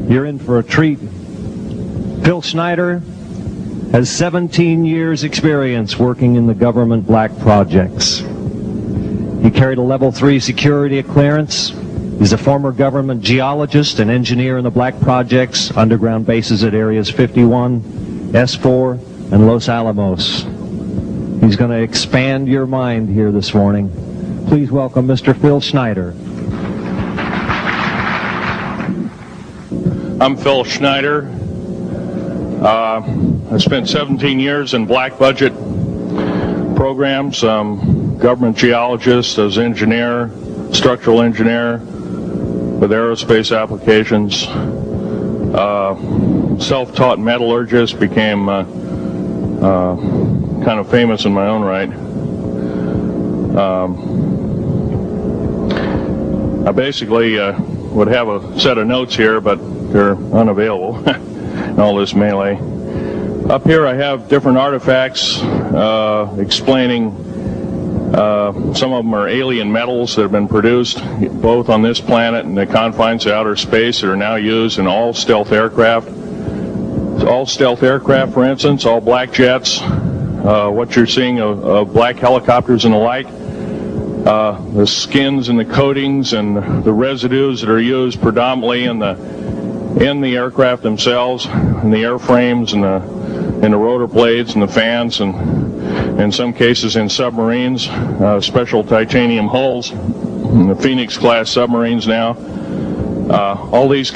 You're in for a treat. Phil Schneider has 17 years experience working in the government black projects. He carried a level 3 security clearance. He's a former government geologist and engineer in the black projects, underground bases at areas 51, S4, and Los Alamos. He's going to expand your mind here this morning. Please welcome Mr. Phil Schneider. I'm Phil Schneider. I spent 17 years in black budget programs, government geologist, as engineer, structural engineer with aerospace applications, self-taught metallurgist, became kind of famous in my own right. I basically would have a set of notes here, but they're unavailable in all this melee. Up here I have different artifacts explaining some of them are alien metals that have been produced both on this planet and the confines of outer space that are now used in all stealth aircraft. All stealth aircraft, for instance, all black jets, what you're seeing of black helicopters and the like, the skins and the coatings and the residues that are used predominantly in the aircraft themselves, in the airframes and the rotor blades and the fans, and in some cases in submarines, special titanium hulls, in the Phoenix class submarines now. All this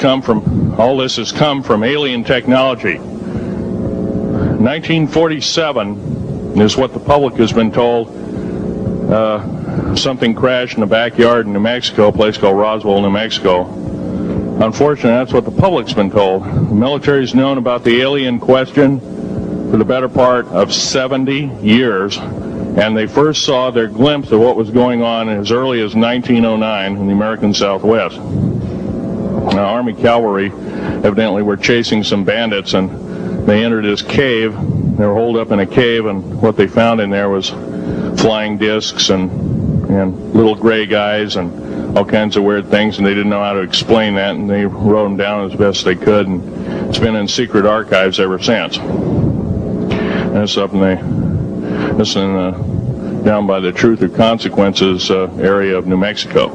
has come from alien technology. 1947 is what the public has been told. Something crashed in the backyard in New Mexico, a place called Roswell, New Mexico. Unfortunately, that's what the public's been told. The military's known about the alien question for the better part of 70 years, and they first saw their glimpse of what was going on as early as 1909 in the American Southwest. Now, Army cavalry evidently were chasing some bandits, and they entered this cave. They were holed up in a cave, and what they found in there was flying discs and little gray guys and all kinds of weird things, and they didn't know how to explain that, and they wrote them down as best they could, and it's been in secret archives ever since. And it's up down by the Truth or Consequences area of New Mexico.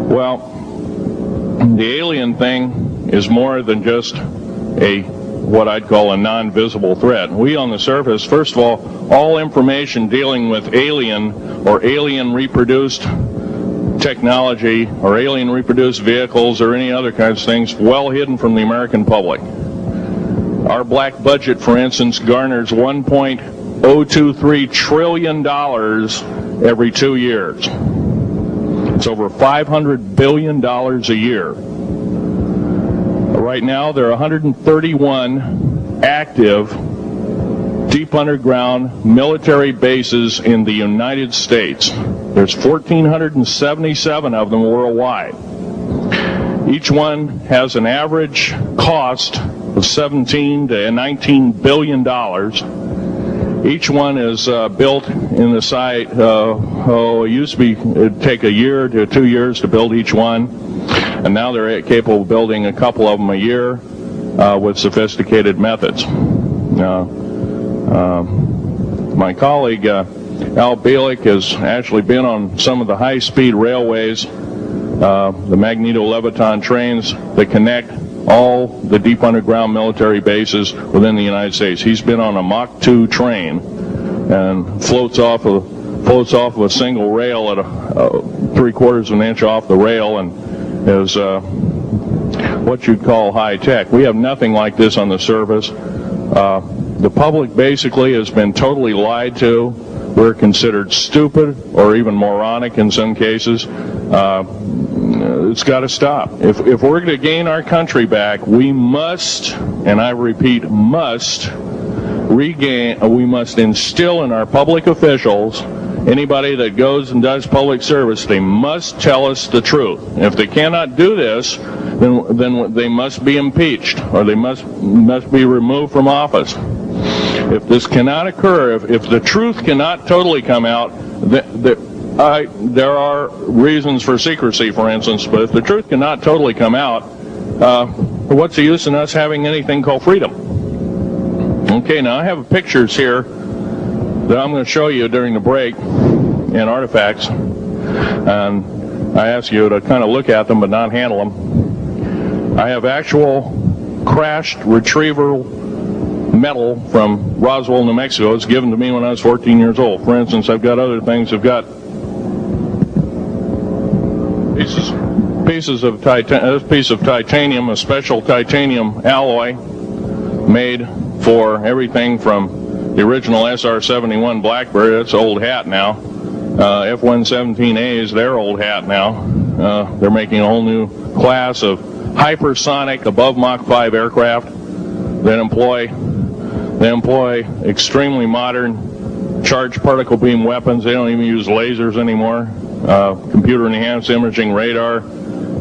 Well, the alien thing is more than just what I'd call a non-visible threat. We on the surface, first of all information dealing with alien or alien reproduced technology or alien reproduced vehicles or any other kinds of things, well hidden from the American public. Our black budget, for instance, garners $1.023 trillion every 2 years. It's over $500 billion a year. Right now, there are 131 active deep underground military bases in the United States. There's 1,477 of them worldwide. Each one has an average cost of 17 to 19 billion dollars. Each one is built in the site. It used to be it'd take a year to 2 years to build each one, and now they're capable of building a couple of them a year with sophisticated methods. My colleague Al Bielek has actually been on some of the high-speed railways, the magneto-leviton trains that connect all the deep underground military bases within the United States. He's been on a Mach 2 train and floats off of a single rail at 3/4 of an inch off the rail, and is what you'd call high tech. We have nothing like this on the surface. The public basically has been totally lied to. We're considered stupid or even moronic in some cases. It's got to stop. If we're going to gain our country back, we must, and I repeat, must instill in our public officials, anybody that goes and does public service, they must tell us the truth. If they cannot do this, then they must be impeached, or they must be removed from office. If this cannot occur, if the truth cannot totally come out, there are reasons for secrecy, for instance, but if the truth cannot totally come out, what's the use in us having anything called freedom? Okay, now I have pictures here that I'm going to show you during the break in artifacts, and I ask you to kind of look at them but not handle them. I have actual crashed retrieval metal from Roswell, New Mexico. It's given to me when I was 14 years old. For instance, I've got other things. I've got pieces of this piece of titanium, a special titanium alloy made for everything from the original SR-71 Blackbird. That's old hat now. F-117A is their old hat now. They're making a whole new class of hypersonic above Mach 5 aircraft that employ extremely modern charged particle beam weapons. They don't even use lasers anymore. Computer enhanced imaging radar,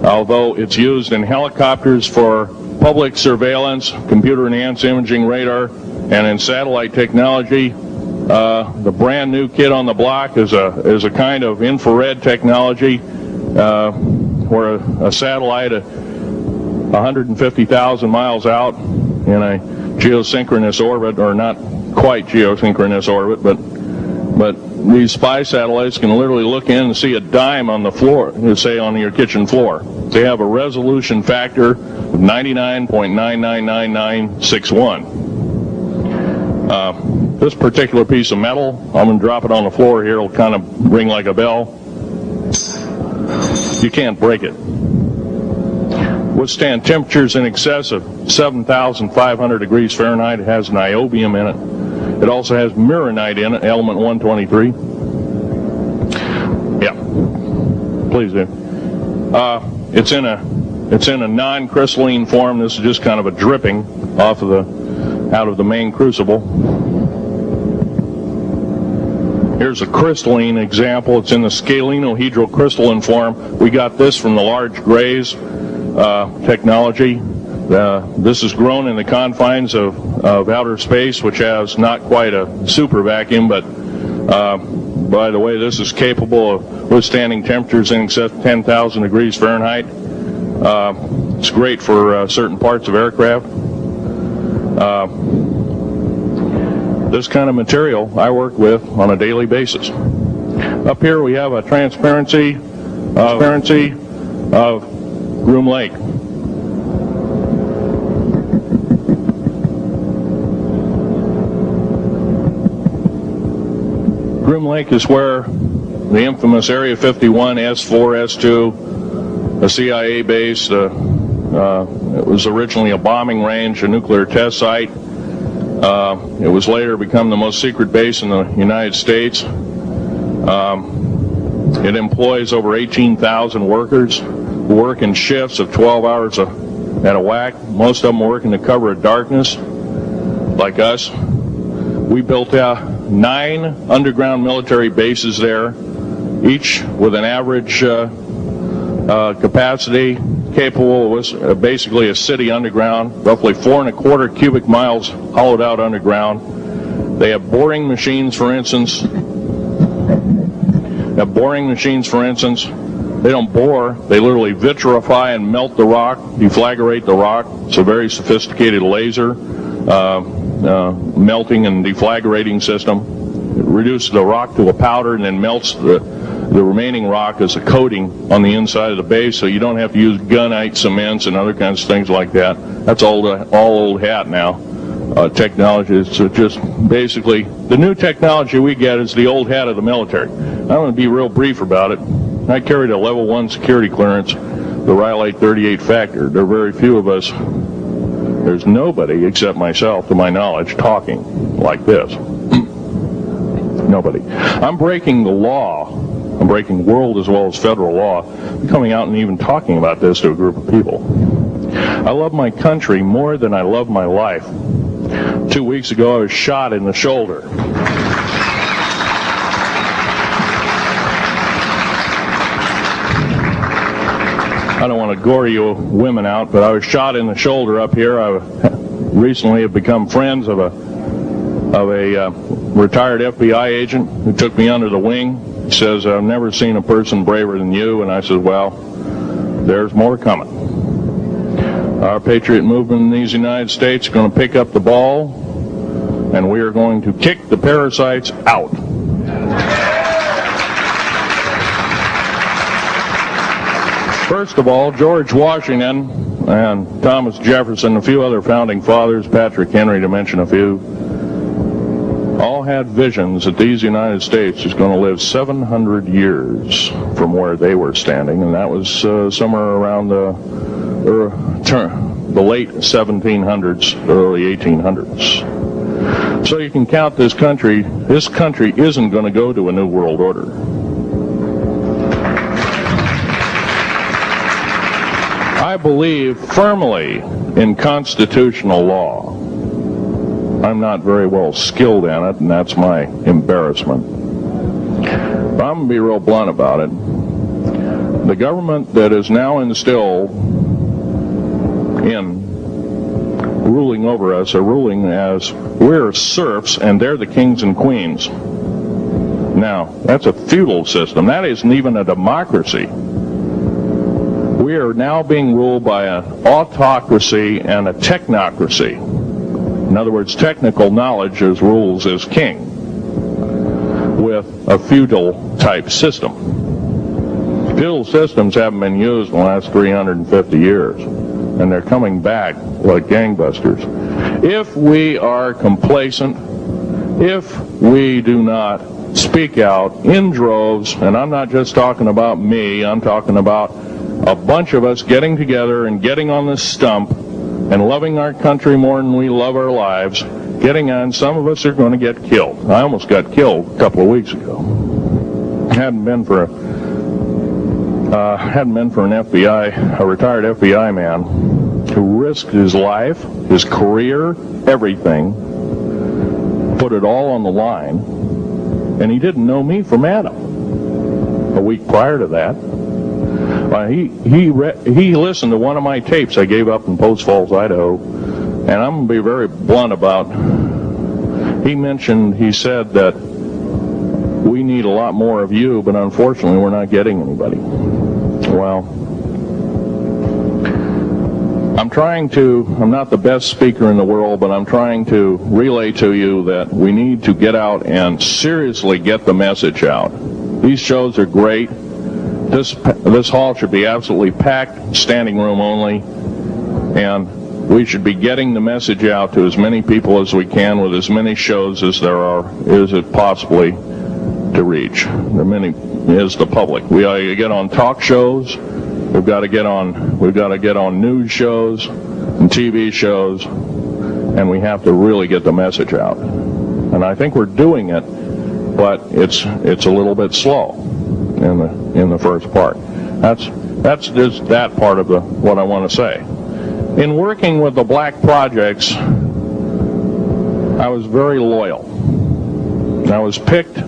although it's used in helicopters for public surveillance, computer enhanced imaging radar, and in satellite technology. The brand new kid on the block is a kind of infrared technology where a satellite 150,000 miles out in a geosynchronous orbit, or not quite geosynchronous orbit, but these spy satellites can literally look in and see a dime on the floor, say on your kitchen floor. They have a resolution factor of 99.99961. This particular piece of metal, I'm going to drop it on the floor here, it'll kind of ring like a bell. You can't break it. Withstand temperatures in excess of 7,500 degrees Fahrenheit. It has niobium in it. It also has mironite in it, element 123. Yeah, please do. It's in a non-crystalline form. This is just kind of a dripping out of the main crucible. Here's a crystalline example. It's in the scalenohedral crystalline form. We got this from the large grays technology. This is grown in the confines of outer space, which has not quite a super vacuum, but by the way, this is capable of withstanding temperatures in excess of 10,000 degrees Fahrenheit. It's great for certain parts of aircraft. This kind of material I work with on a daily basis. Up here we have a transparency of Groom Lake. Groom Lake is where the infamous Area 51, S4, S2, a CIA base, it was originally a bombing range, a nuclear test site. It was later become the most secret base in the United States. It employs over 18,000 workers who work in shifts of 12 hours at a whack. Most of them work in the cover of darkness, like us. We built 9 underground military bases there, each with an average capacity capable of basically a city underground, roughly 4¼ cubic miles hollowed out underground. They have boring machines, for instance. They don't bore, they literally vitrify and melt the rock, deflagrate the rock. It's a very sophisticated laser melting and deflagrating system. It reduces the rock to a powder and then melts the remaining rock as a coating on the inside of the base, so you don't have to use gunite cements and other kinds of things like that. That's all old hat now. Technology is just basically the new technology we get is the old hat of the military. I'm going to be real brief about it. I carried a level 1 security clearance, the Rhyolite 38 factor. There are very few of us. There's nobody except myself, to my knowledge, talking like this. Nobody. I'm breaking the law. I'm breaking world as well as federal law, coming out and even talking about this to a group of people. I love my country more than I love my life. 2 weeks ago, I was shot in the shoulder. I don't want to gore you women out, but I was shot in the shoulder up here. I recently have become friends of a retired FBI agent who took me under the wing. He says, I've never seen a person braver than you. And I said, well, there's more coming. Our patriot movement in these United States is going to pick up the ball, and we are going to kick the parasites out. First of all, George Washington and Thomas Jefferson, a few other founding fathers, Patrick Henry to mention a few, all had visions that these United States is going to live 700 years from where they were standing, and that was somewhere around the late 1700s, early 1800s. So you can count this country. This country isn't going to go to a new world order. I believe firmly in constitutional law. I'm not very well skilled in it, and that's my embarrassment. But I'm going to be real blunt about it. The government that is now instilled in ruling over us are ruling as we're serfs and they're the kings and queens. Now, that's a feudal system. That isn't even a democracy. We are now being ruled by an autocracy and a technocracy. In other words, technical knowledge as rules as king, with a feudal type system. Feudal systems haven't been used in the last 350 years, and they're coming back like gangbusters. If we are complacent, if we do not speak out in droves, and I'm not just talking about me, I'm talking about a bunch of us getting together and getting on this stump and loving our country more than we love our lives, getting on, some of us are going to get killed. I almost got killed a couple of weeks ago. Hadn't been for an FBI, a retired FBI man who risked his life, his career, everything, put it all on the line, and he didn't know me from Adam. A week prior to that, he listened to one of my tapes I gave up in Post Falls, Idaho, and I'm going to be very blunt about. He said that we need a lot more of you, but unfortunately we're not getting anybody. Well, I'm not the best speaker in the world, but I'm trying to relay to you that we need to get out and seriously get the message out. These shows are great. This hall should be absolutely packed, standing room only, and we should be getting the message out to as many people as we can with as many shows as is it possibly to reach. There many is the public. We ought to get on talk shows. We've got to get on news shows and TV shows, and we have to really get the message out. And I think we're doing it, but it's a little bit slow in the first part. That's just that part of what I want to say. In working with the black projects, I was very loyal. I was picked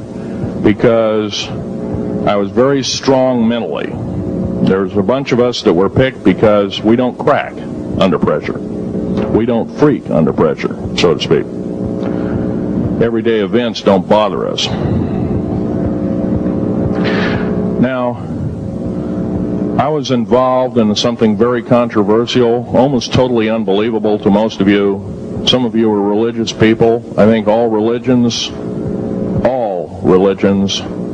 because I was very strong mentally. There's a bunch of us that were picked because we don't crack under pressure. We don't freak under pressure, so to speak. Everyday events don't bother us. Now, I was involved in something very controversial, almost totally unbelievable to most of you. Some of you are religious people. I think all religions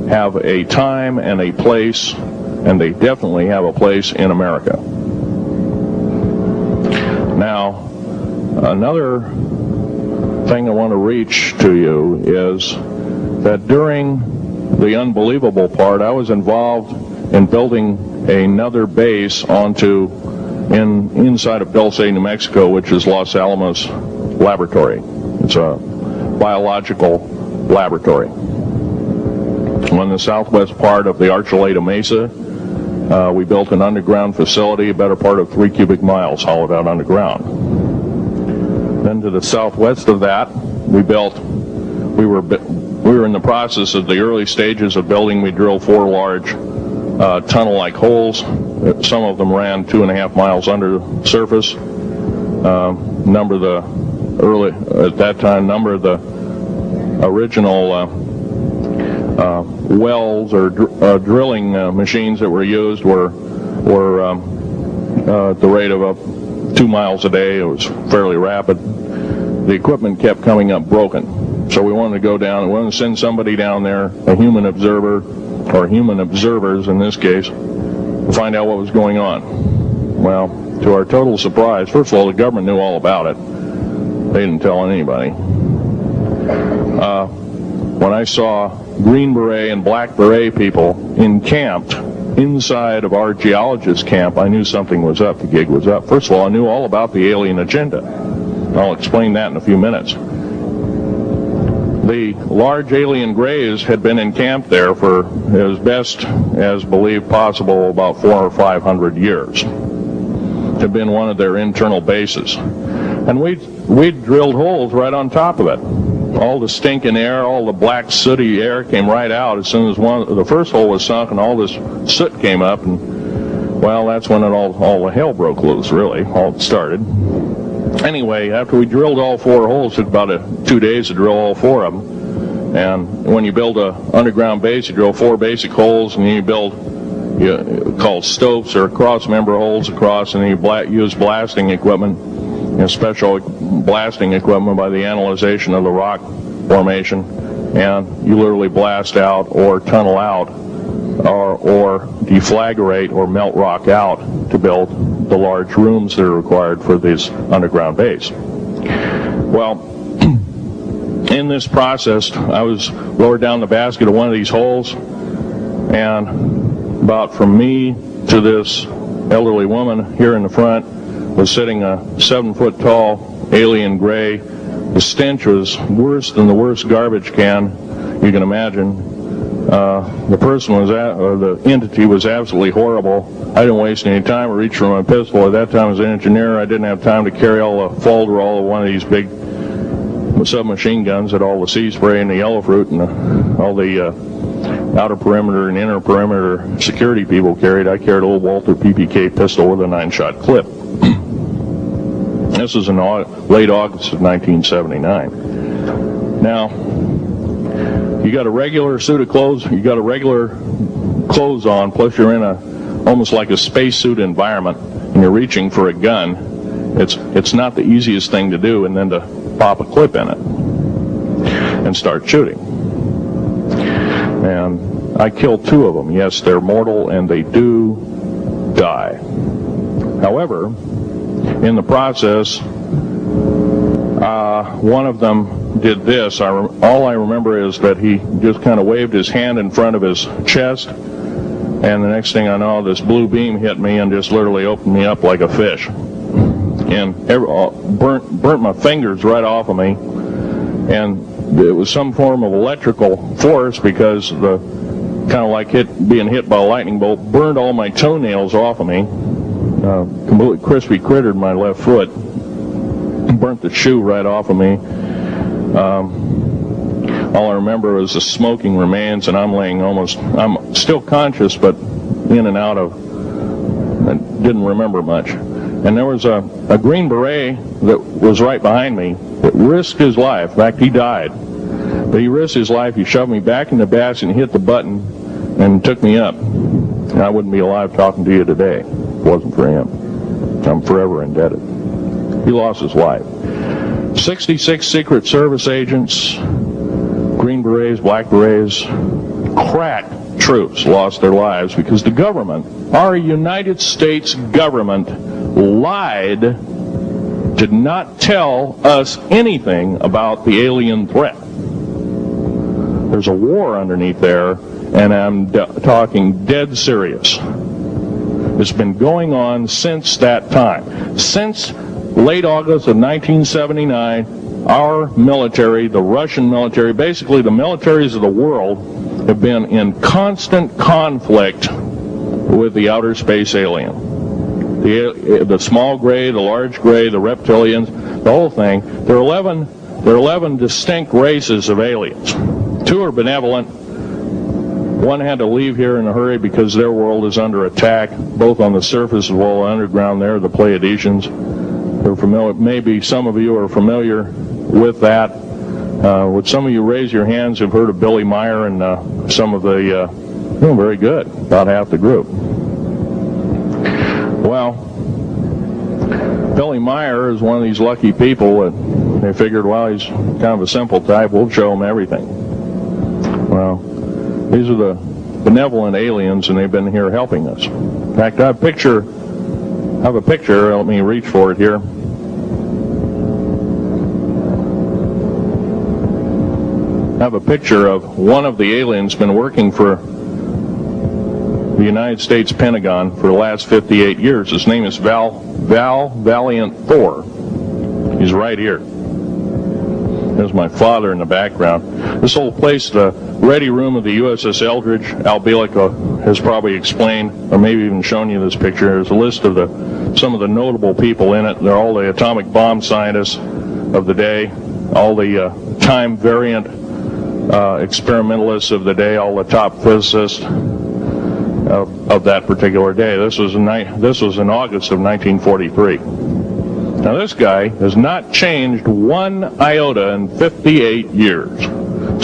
have a time and a place, and they definitely have a place in America. Now, another thing I want to reach to you is that during the unbelievable part, I was involved in building another base inside of Dulce, New Mexico, which is Los Alamos Laboratory. It's a biological laboratory. On the southwest part of the Archuleta Mesa, we built an underground facility, a better part of 3 cubic miles hollowed out underground. Then to the southwest of that, we were in the process of the early stages of building. We drilled 4 large tunnel-like holes. Some of them ran 2.5 miles under the surface. Number of the original wells or drilling machines that were used were at the rate of 2 miles a day. It was fairly rapid. The equipment kept coming up broken. So we wanted to go down, we wanted to send somebody down there, a human observer, or human observers in this case, to find out what was going on. Well, to our total surprise, first of all, the government knew all about it. They didn't tell anybody. When I saw Green Beret and Black Beret people encamped inside of our geologist camp, I knew something was up. The gig was up. First of all, I knew all about the alien agenda. I'll explain that in a few minutes. The large alien grays had been encamped there for, as best as believed possible, about 400 or 500 years. Had been one of their internal bases. And we'd drilled holes right on top of it. All the stinking air, all the black sooty air came right out as soon as the first hole was sunk, and all this soot came up, and well, that's when all the hell broke loose, really. All started. Anyway, after we drilled all 4 holes, it took about 2 days to drill all 4 of them. And when you build an underground base, you drill 4 basic holes, and then you build called stopes or cross-member holes across, and then you use blasting equipment, special blasting equipment by the analyzation of the rock formation, and you literally blast out or tunnel out or deflagrate or melt rock out to build the large rooms that are required for this underground base. Well, in this process, I was lowered down the basket of one of these holes, and about from me to this elderly woman here in the front was sitting a 7-foot tall alien gray. The stench was worse than the worst garbage can you can imagine. The person or the entity was absolutely horrible. I didn't waste any time. I reached for my pistol. At that time, as an engineer, I didn't have time to carry all the folderol of one of these big submachine guns that all the sea spray and the yellow fruit and all the outer perimeter and inner perimeter security people carried. I carried a little Walter PPK pistol with a 9-shot clip. This was in late August of 1979. Now, you got a regular suit of clothes, you got a regular clothes on, plus you're in almost like a spacesuit environment, and you're reaching for a gun. It's not the easiest thing to do, and then to pop a clip in it and start shooting. And I killed 2 of them. Yes, they're mortal, and they do die. However, in the process, one of them did this. All I remember is that he just kind of waved his hand in front of his chest, and the next thing I know, this blue beam hit me and just literally opened me up like a fish, and burnt my fingers right off of me. And it was some form of electrical force, because the kind of like being hit by a lightning bolt burned all my toenails off of me. Completely crispy crittered my left foot, burnt the shoe right off of me. All I remember was the smoking remains, and I'm still conscious, but in and out of, I didn't remember much. And there was a Green Beret that was right behind me that risked his life. In fact, he died. But he risked his life. He shoved me back in the basket and hit the button and took me up. And I wouldn't be alive talking to you today if it wasn't for him. I'm forever indebted. He lost his life. 66 Secret Service agents, Green Berets, Black Berets, crack troops lost their lives because the government, our United States government, lied, did not tell us anything about the alien threat. There's a war underneath there, and I'm talking dead serious. It's been going on since that time. Since late August of 1979, our military, the Russian military, basically the militaries of the world, have been in constant conflict with the outer space alien. The small gray, the large gray, the reptilians, the whole thing. There are 11 distinct races of aliens. 2 are benevolent. One had to leave here in a hurry because their world is under attack, both on the surface as well as underground. There, the Pleiadians. They're familiar. Maybe some of you are familiar with that. Would some of you raise your hands who've heard of Billy Meyer and some of the, very good, about half the group. Well, Billy Meyer is one of these lucky people that they figured, well, he's kind of a simple type, we'll show him everything. Well, these are the benevolent aliens, and they've been here helping us. In fact, I have a picture, let me reach for it here. I have a picture of one of the aliens been working for the United States Pentagon for the last 58 years. His name is Val Valiant Thor. He's right here. There's my father in the background. This whole place, the ready room of the USS Eldridge, Al Bielek has probably explained, or maybe even shown you this picture. There's a list of some of the notable people in it. They're all the atomic bomb scientists of the day, all the time variant experimentalists of the day, all the top physicists of that particular day. This was in August of 1943. Now this guy has not changed one iota in 58 years.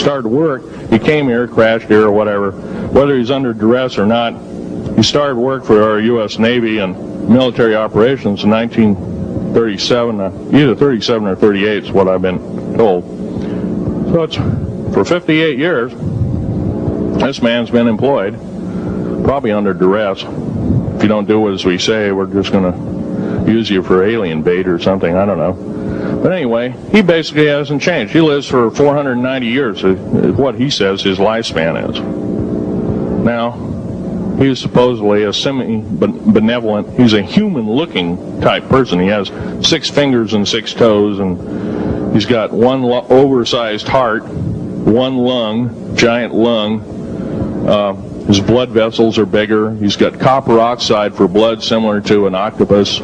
Started work, he came here, crashed here or whatever, whether he's under duress or not. He started work for our U.S. Navy and military operations in 1937, either 37 or 38 is what I've been told. So it's for 58 years, this man's been employed, probably under duress. If you don't do as we say, we're just going to use you for alien bait or something, I don't know. But anyway, he basically hasn't changed. He lives for 490 years, is what he says his lifespan is. Now, he's supposedly a semi-benevolent, he's a human-looking type person. He has 6 fingers and 6 toes, and he's got one oversized heart, one lung, giant lung. His blood vessels are bigger. He's got copper oxide for blood, similar to an octopus.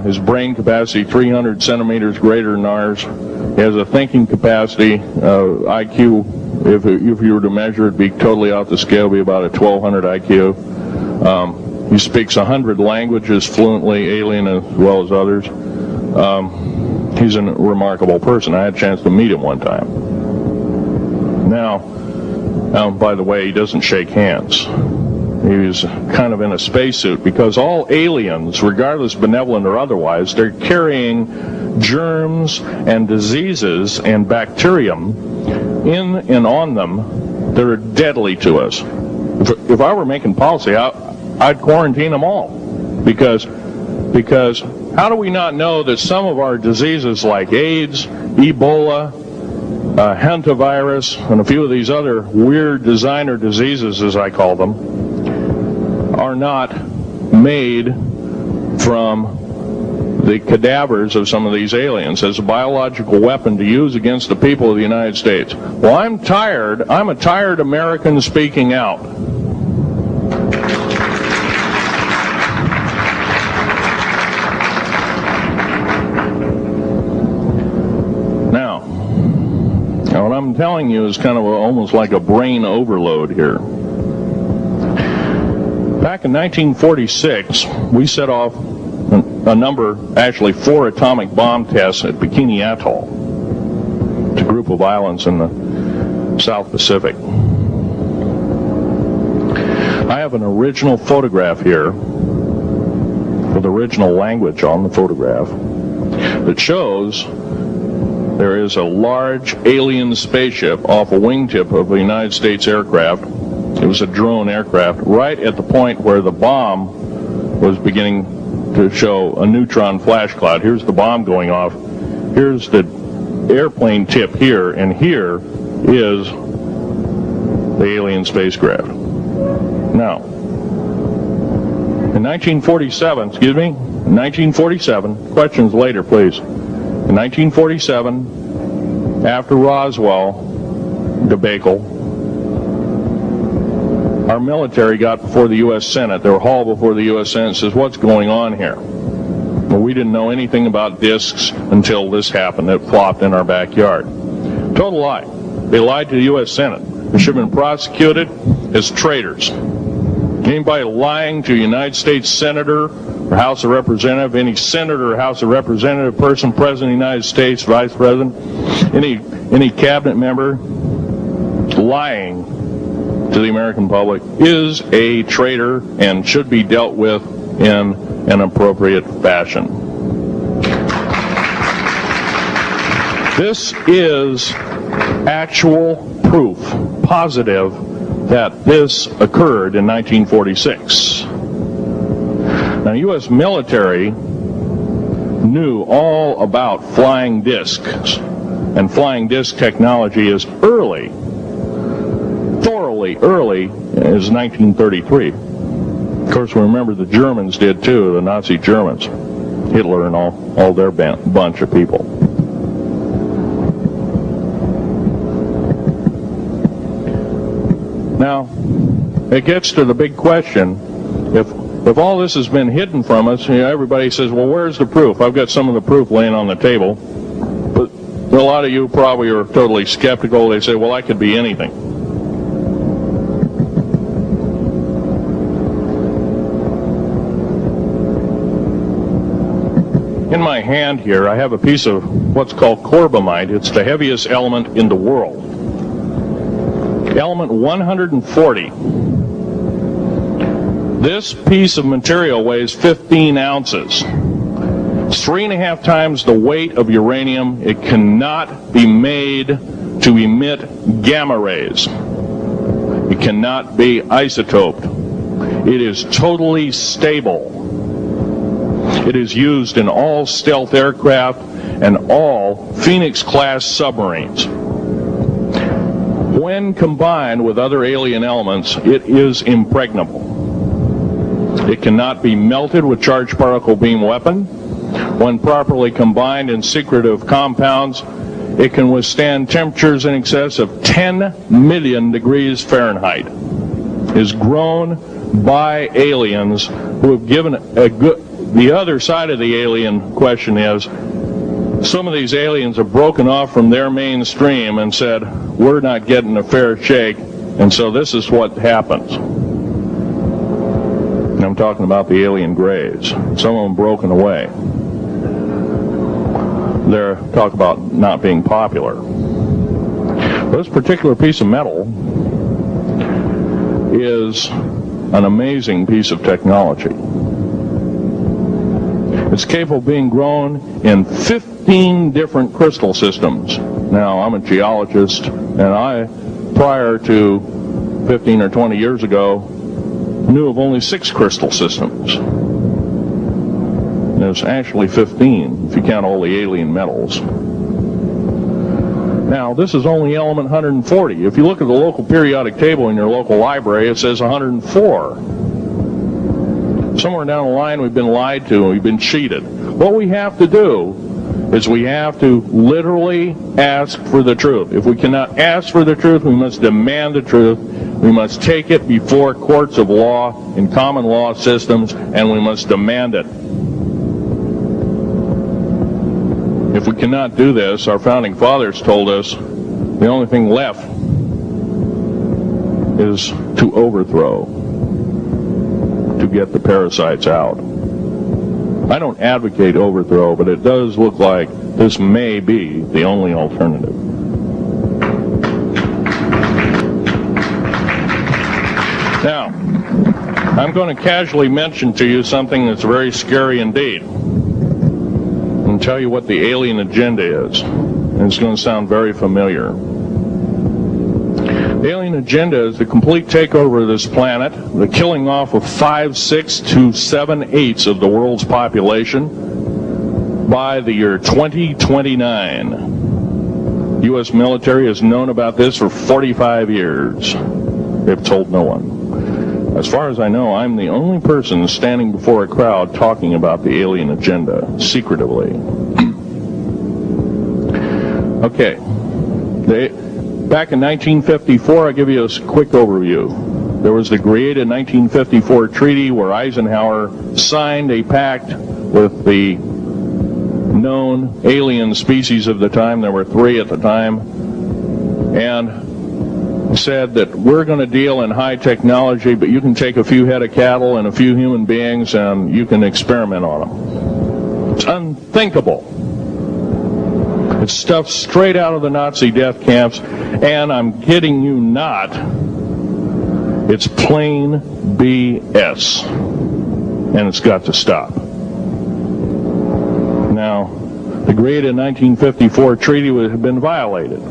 His brain capacity 300 centimeters greater than ours. He has a thinking capacity, IQ, if you were to measure it, be totally off the scale, be about a 1200 IQ. He speaks 100 languages fluently, alien as well as others. He's a remarkable person. I had a chance to meet him one time. Now, by the way, he doesn't shake hands. He's kind of in a spacesuit because all aliens, regardless benevolent or otherwise, they're carrying germs and diseases and bacterium in and on them that are deadly to us. If I were making policy, I'd quarantine them all because how do we not know that some of our diseases like AIDS, Ebola, hantavirus, and a few of these other weird designer diseases, as I call them, are not made from the cadavers of some of these aliens as a biological weapon to use against the people of the United States? Well, I'm a tired American speaking out. Now, what I'm telling you is kind of almost like a brain overload here. Back in 1946, we set off actually 4 atomic bomb tests at Bikini Atoll. It's a group of islands in the South Pacific. I have an original photograph here with original language on the photograph that shows there is a large alien spaceship off a wingtip of a United States aircraft. It was a drone aircraft right at the point where the bomb was beginning to show a neutron flash cloud. Here's the bomb going off. Here's the airplane tip here, and here is the alien spacecraft. Now, in 1947, questions later, please. In 1947, after Roswell debacle, our military got before the U.S. Senate. They were hauled before the U.S. Senate and says, what's going on here? Well, we didn't know anything about discs until this happened. It flopped in our backyard. Total lie. They lied to the U.S. Senate. They should have been prosecuted as traitors. Anybody lying to a United States Senator or House of Representative, any Senator or House of Representative, person, President of the United States, Vice President, any cabinet member lying to the American public is a traitor and should be dealt with in an appropriate fashion. This is actual proof, positive, that this occurred in 1946. Now, U.S. military knew all about flying discs, and flying disc technology is early, thoroughly early, as 1933. Of course, we remember the Germans did too, the Nazi Germans, Hitler and all their bunch of people. Now, it gets to the big question, if all this has been hidden from us, everybody says, well, where's the proof? I've got some of the proof laying on the table. But a lot of you probably are totally skeptical. They say, well, I could be anything. In my hand here, I have a piece of what's called corbamite. It's the heaviest element in the world. Element 140. This piece of material weighs 15 ounces. It's 3.5 times the weight of uranium. It cannot be made to emit gamma rays. It cannot be isotoped. It is totally stable. It is used in all stealth aircraft and all Phoenix-class submarines. When combined with other alien elements, it is impregnable. It cannot be melted with charged particle beam weapon. When properly combined in secretive compounds, it can withstand temperatures in excess of 10 million degrees Fahrenheit. It is grown by aliens who have given a good... The other side of the alien question is, some of these aliens have broken off from their mainstream and said, we're not getting a fair shake, and so this is what happens. And I'm talking about the alien grays. Some of them broken away. They're talk about not being popular. This particular piece of metal is an amazing piece of technology. It's capable of being grown in 15 different crystal systems. Now, I'm a geologist, and I, prior to 15 or 20 years ago, knew of only 6 crystal systems. There's actually 15, if you count all the alien metals. Now, this is only element 140. If you look at the local periodic table in your local library, it says 104. Somewhere down the line, we've been lied to, and we've been cheated. What we have to do is we have to literally ask for the truth. If we cannot ask for the truth, we must demand the truth. We must take it before courts of law in common law systems, and we must demand it. If we cannot do this, our founding fathers told us the only thing left is to overthrow, to get the parasites out. I don't advocate overthrow, but it does look like this may be the only alternative. Now, I'm going to casually mention to you something that's very scary indeed, and tell you what the alien agenda is. And it's going to sound very familiar. The alien agenda is the complete takeover of this planet, the killing off of 5/6 to 7/8 of the world's population by the year 2029. U.S. military has known about this for 45 years. They've told no one. As far as I know, I'm the only person standing before a crowd talking about the alien agenda, secretively. Okay. Back in 1954, I'll give you a quick overview. There was the created 1954 treaty where Eisenhower signed a pact with the known alien species of the time. There were 3 at the time. And said that we're going to deal in high technology, but you can take a few head of cattle and a few human beings and you can experiment on them. It's unthinkable. It's stuff straight out of the Nazi death camps, and I'm kidding you not, it's plain BS, and it's got to stop. Now, agreed in 1954 treaty had been violated.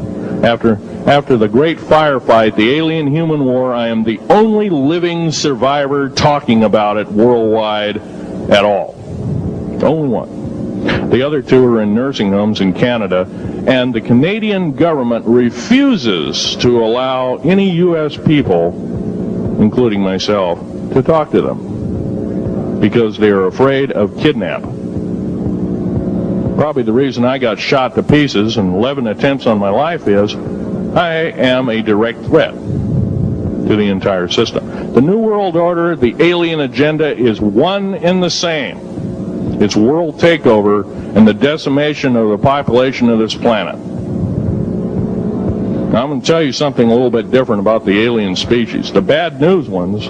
After the great firefight, the alien-human war, I am the only living survivor talking about it worldwide at all. Only one. The other two are in nursing homes in Canada, and the Canadian government refuses to allow any U.S. people, including myself, to talk to them because they are afraid of kidnap. Probably the reason I got shot to pieces and 11 attempts on my life is I am a direct threat to the entire system. The New World Order, the alien agenda is one and the same. It's world takeover and the decimation of the population of this planet. Now, I'm going to tell you something a little bit different about the alien species. The bad news ones,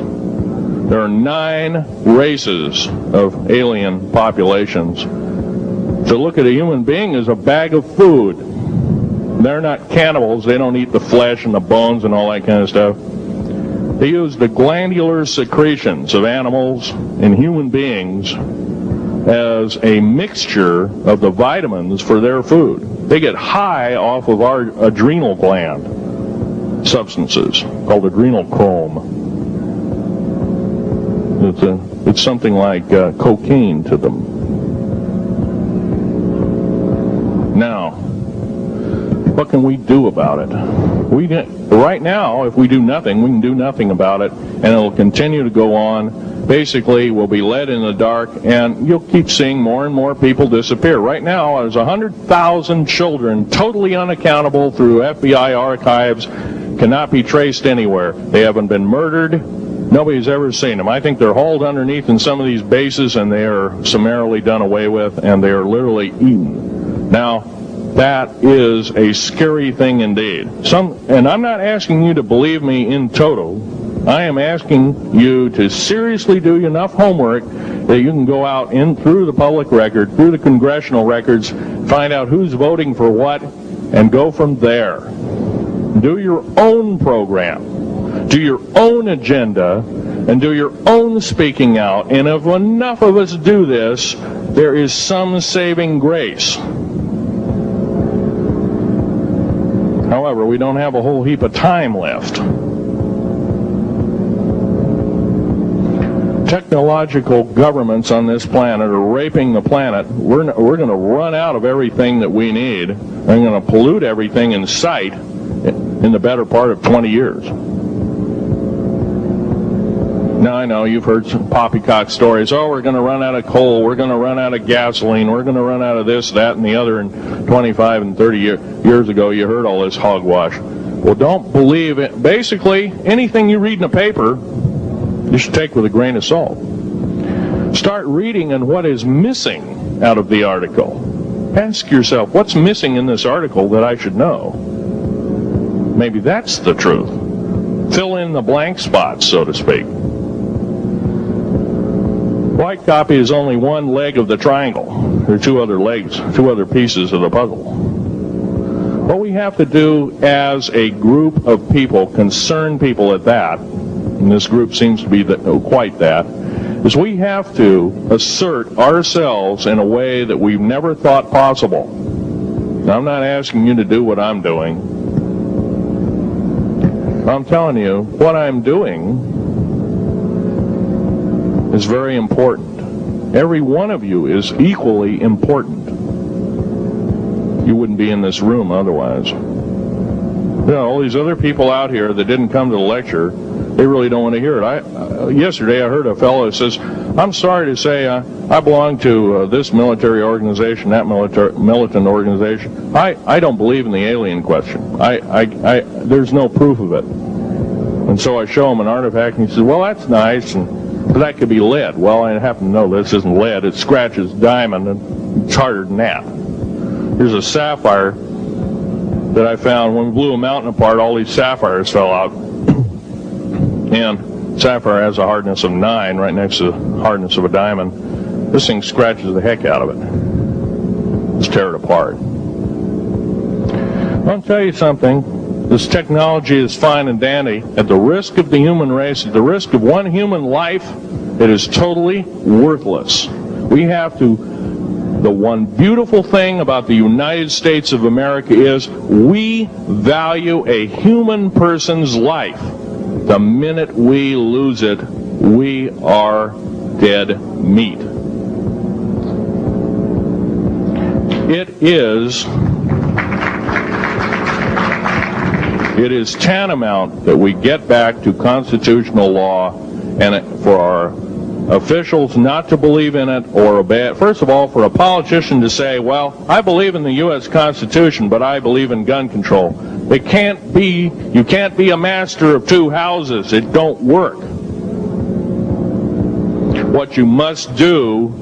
there are 9 races of alien populations. To look at a human being as a bag of food. They're not cannibals. They don't eat the flesh and the bones and all that kind of stuff. They use the glandular secretions of animals and human beings as a mixture of the vitamins for their food. They get high off of our adrenal gland substances called adrenochrome. It's something like cocaine to them. Now, what can we do about it? Right now, if we do nothing, we can do nothing about it, and it'll continue to go on. Basically, we'll be led in the dark, and you'll keep seeing more and more people disappear. Right now, there's 100,000 children totally unaccountable through FBI archives, cannot be traced anywhere. They haven't been murdered. Nobody's ever seen them. I think they're hauled underneath in some of these bases, and they are summarily done away with, and they are literally eaten. Now, that is a scary thing indeed. And I'm not asking you to believe me in toto. I am asking you to seriously do enough homework that you can go out in through the public record, through the congressional records, find out who's voting for what, and go from there. Do your own program. Do your own agenda, and do your own speaking out. And if enough of us do this, there is some saving grace. However, we don't have a whole heap of time left. Technological governments on this planet are raping the planet. We're going to run out of everything that we need. They're going to pollute everything in sight in the better part of 20 years. Now, I know you've heard some poppycock stories. Oh, we're going to run out of coal. We're going to run out of gasoline. We're going to run out of this, that, and the other. And 25 and 30 years ago, you heard all this hogwash. Well, don't believe it. Basically, anything you read in a paper, you should take with a grain of salt. Start reading on what is missing out of the article. Ask yourself, what's missing in this article that I should know? Maybe that's the truth. Fill in the blank spots, so to speak. White copy is only one leg of the triangle. There are 2 other legs, 2 other pieces of the puzzle. What we have to do as a group of people, concerned people at that, and this group seems to be quite that, is we have to assert ourselves in a way that we've never thought possible. Now, I'm not asking you to do what I'm doing. I'm telling you, what I'm doing is very important. Every one of you is equally important. You wouldn't be in this room otherwise. You know, all these other people out here that didn't come to the lecture, they really don't want to hear it. Yesterday I heard a fellow who says, I'm sorry to say I belong to this military organization, that militant organization. I don't believe in the alien question. There's no proof of it. And so I show him an artifact, and he says, well, that's nice, but that could be lead. Well, I happen to know this isn't lead. It scratches diamond, and it's harder than that. Here's a sapphire that I found. When we blew a mountain apart, all these sapphires fell out. And sapphire has a hardness of 9 right next to the hardness of a diamond. This thing scratches the heck out of it. Let's tear it apart. I'll tell you something. This technology is fine and dandy. At the risk of the human race, at the risk of one human life, it is totally worthless. We have to The one beautiful thing about the United States of America is we value a human person's life. The minute we lose it, we are dead meat. It is tantamount that we get back to constitutional law, and for our officials not to believe in it or obey it. First of all, for a politician to say, well, I believe in the U.S. Constitution, but I believe in gun control. You can't be a master of two houses. It don't work. What you must do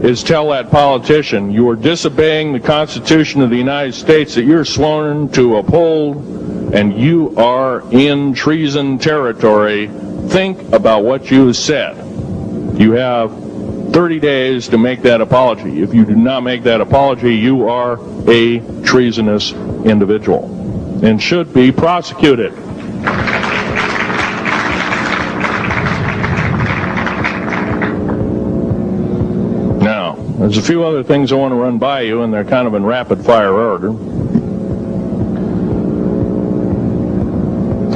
is tell that politician you are disobeying the Constitution of the United States that you're sworn to uphold, and you are in treason territory. Think about what you have said. You have 30 days to make that apology. If you do not make that apology, you are a treasonous individual and should be prosecuted. Now, there's a few other things I want to run by you, and they're kind of in rapid fire order.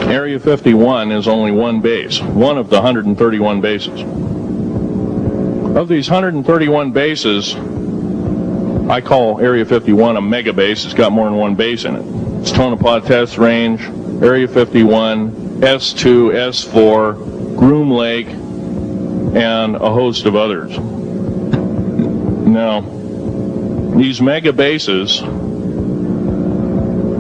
Area 51 is only one base, one of the 131 bases. Of these 131 bases, I call Area 51 a mega base. It's got more than one base in it. It's Tonopah Test Range, Area 51, S2, S4, Groom Lake, and a host of others. Now, these mega bases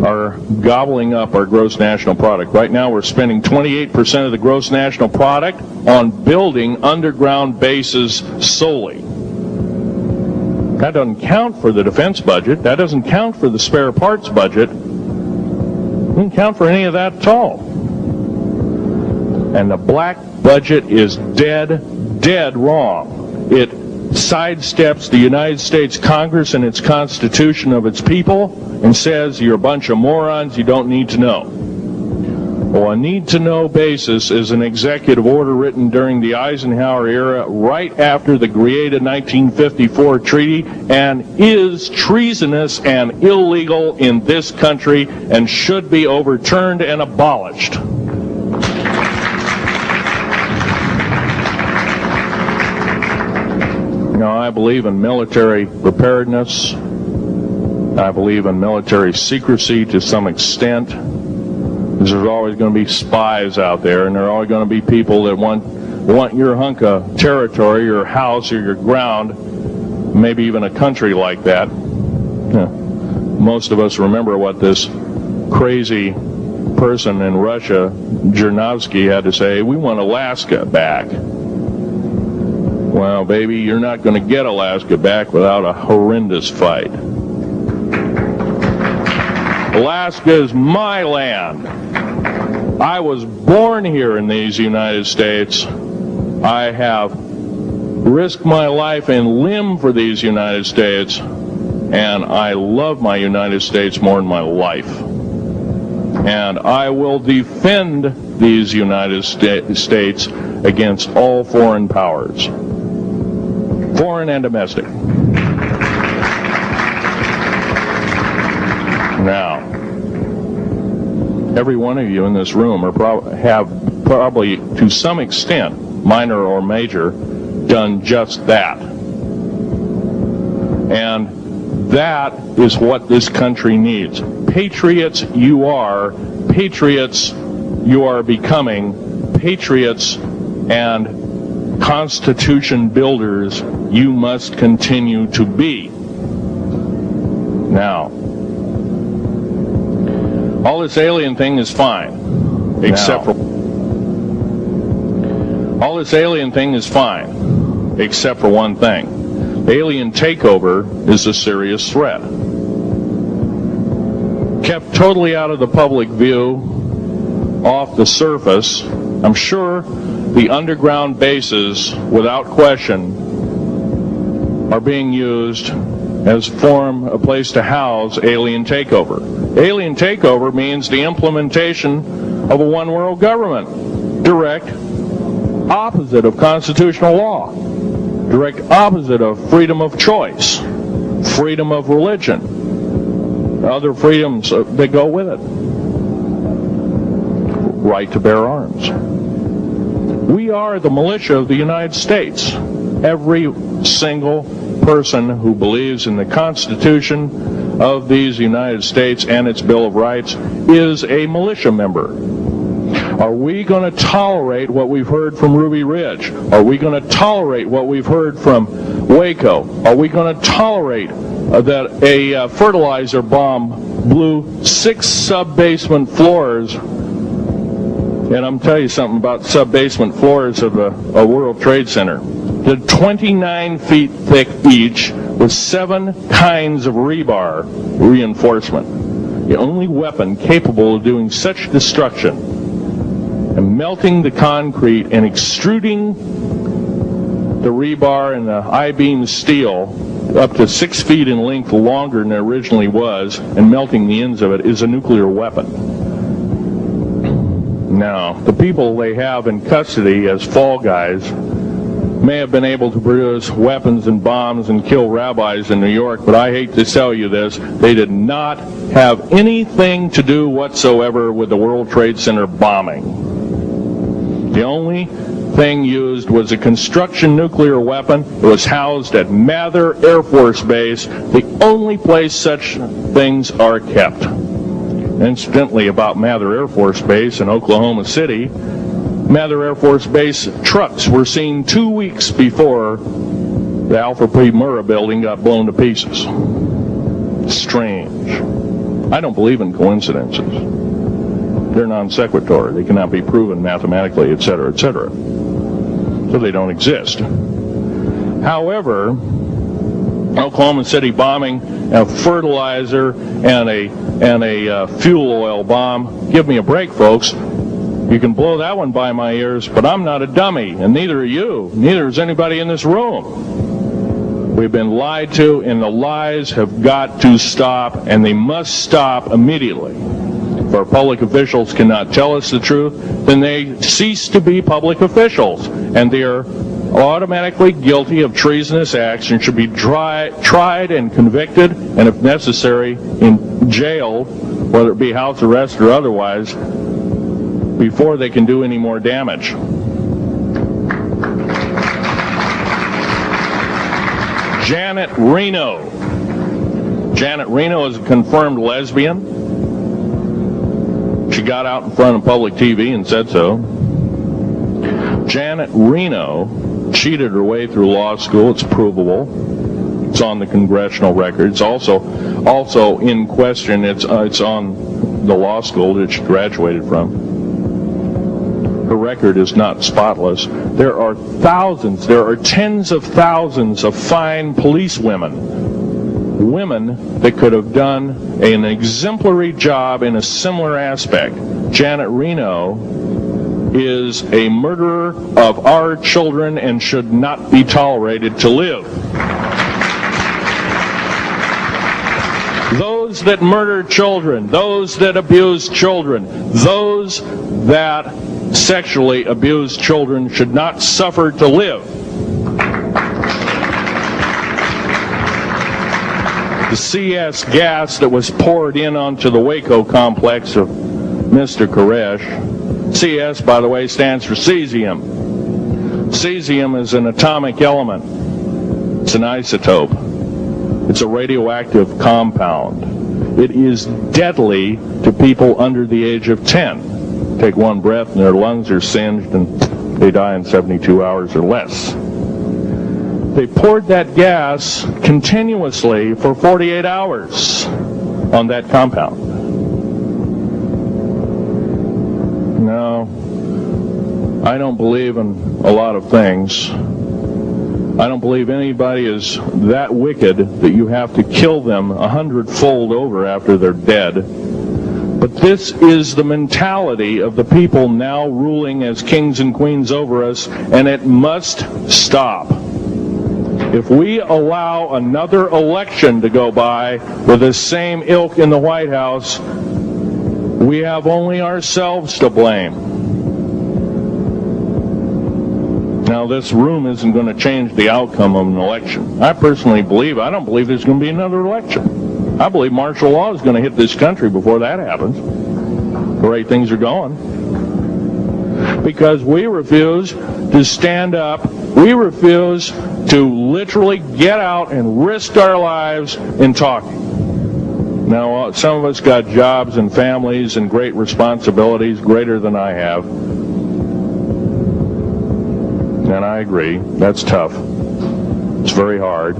are gobbling up our gross national product. Right now we're spending 28% of the gross national product on building underground bases solely. That doesn't count for the defense budget. That doesn't count for the spare parts budget. It doesn't count for any of that at all. And the black budget is dead wrong. It sidesteps the United States Congress and its Constitution of its people and says you're a bunch of morons, you don't need to know. Well, a need-to-know basis is an executive order written during the Eisenhower era right after the Greada 1954 treaty and is treasonous and illegal in this country and should be overturned and abolished. Now, I believe in military preparedness. I believe in military secrecy to some extent. There's always going to be spies out there, and there are always going to be people that want your hunk of territory, your house, or your ground, maybe even a country like that. Yeah. Most of us remember what this crazy person in Russia, Zhirinovsky, had to say. We want Alaska back. Well, baby, you're not going to get Alaska back without a horrendous fight. Alaska is my land. I was born here in these United States. I have risked my life and limb for these United States, and I love my United States more than my life. And I will defend these United States against all foreign powers, foreign and domestic. Now, every one of you in this room have probably, to some extent, minor or major, done just that. And that is what this country needs. Patriots you are. Patriots you are becoming. Patriots and Constitution builders you must continue to be. Now, all this alien thing is fine, except for one thing. Alien takeover is a serious threat. Kept totally out of the public view, off the surface. I'm sure the underground bases, without question, are being used as a place to house alien takeover. Alien takeover means the implementation of a one-world government. Direct opposite of constitutional law. Direct opposite of freedom of choice. freedom of religion, other freedoms that go with it. Right to bear arms. We are the militia of the United States. Every single person who believes in the Constitution of these United States and its Bill of Rights is a militia member. Are we going to tolerate what we've heard from Ruby Ridge? Are we going to tolerate what we've heard from Waco? Are we going to tolerate that a fertilizer bomb blew 6 sub-basement floors? And I'm telling you something about sub-basement floors of a World Trade Center. They're 29 feet thick each with 7 kinds of rebar reinforcement. The only weapon capable of doing such destruction and melting the concrete and extruding the rebar and the I-beam steel up to 6 feet in length longer than it originally was and melting the ends of it is a nuclear weapon. Now, the people they have in custody as fall guys may have been able to produce weapons and bombs and kill rabbis in New York, but I hate to tell you this, they did not have anything to do whatsoever with the World Trade Center bombing. The only thing used was a construction nuclear weapon. It was housed at Mather Air Force Base, the only place such things are kept. Incidentally, about Mather Air Force Base in Oklahoma City, Mather Air Force Base trucks were seen 2 weeks before the Alpha P. Murrah building got blown to pieces. Strange. I don't believe in coincidences. They're non sequitur. They cannot be proven mathematically, etc., etc. So they don't exist. However, Oklahoma City bombing, a fertilizer, and a fuel oil bomb. Give me a break, folks. You can blow that one by my ears, but I'm not a dummy, and neither are you. Neither is anybody in this room. We've been lied to, and the lies have got to stop, and they must stop immediately. If our public officials cannot tell us the truth, then they cease to be public officials, and they are automatically guilty of treasonous acts and should be tried and convicted, and if necessary, in jail, whether it be house arrest or otherwise, before they can do any more damage. Janet Reno. Janet Reno is a confirmed lesbian. She got out in front of public TV and said so. Janet Reno cheated her way through law school. It's provable. It's on the congressional record. It's also in question. It's on the law school that she graduated from. Her record is not spotless. There are thousands, there are tens of thousands of fine police women that could have done an exemplary job in a similar aspect. Janet Reno is a murderer of our children and should not be tolerated to live. Those that murder children, those that abuse children, those that sexually abuse children should not suffer to live. The CS gas that was poured in onto the Waco complex of Mr. Koresh, CS, by the way, stands for cesium. Cesium is an atomic element. It's an isotope. It's a radioactive compound. It is deadly to people under the age of 10. Take one breath and their lungs are singed and they die in 72 hours or less. They poured that gas continuously for 48 hours on that compound. No, I don't believe in a lot of things. I don't believe anybody is that wicked that you have to kill them 100-fold over after they're dead. But this is the mentality of the people now ruling as kings and queens over us, and it must stop. If we allow another election to go by with the same ilk in the White House, we have only ourselves to blame. Now, Now, this room isn't going to change the outcome of an election. I personally I don't believe there's going to be another election. I believe martial law is going to hit this country before that happens, the way things are going. Because we refuse to stand up. We refuse to literally get out and risk our lives in talking. Now, some of us got jobs and families and great responsibilities, greater than I have. And I agree, that's tough. It's very hard.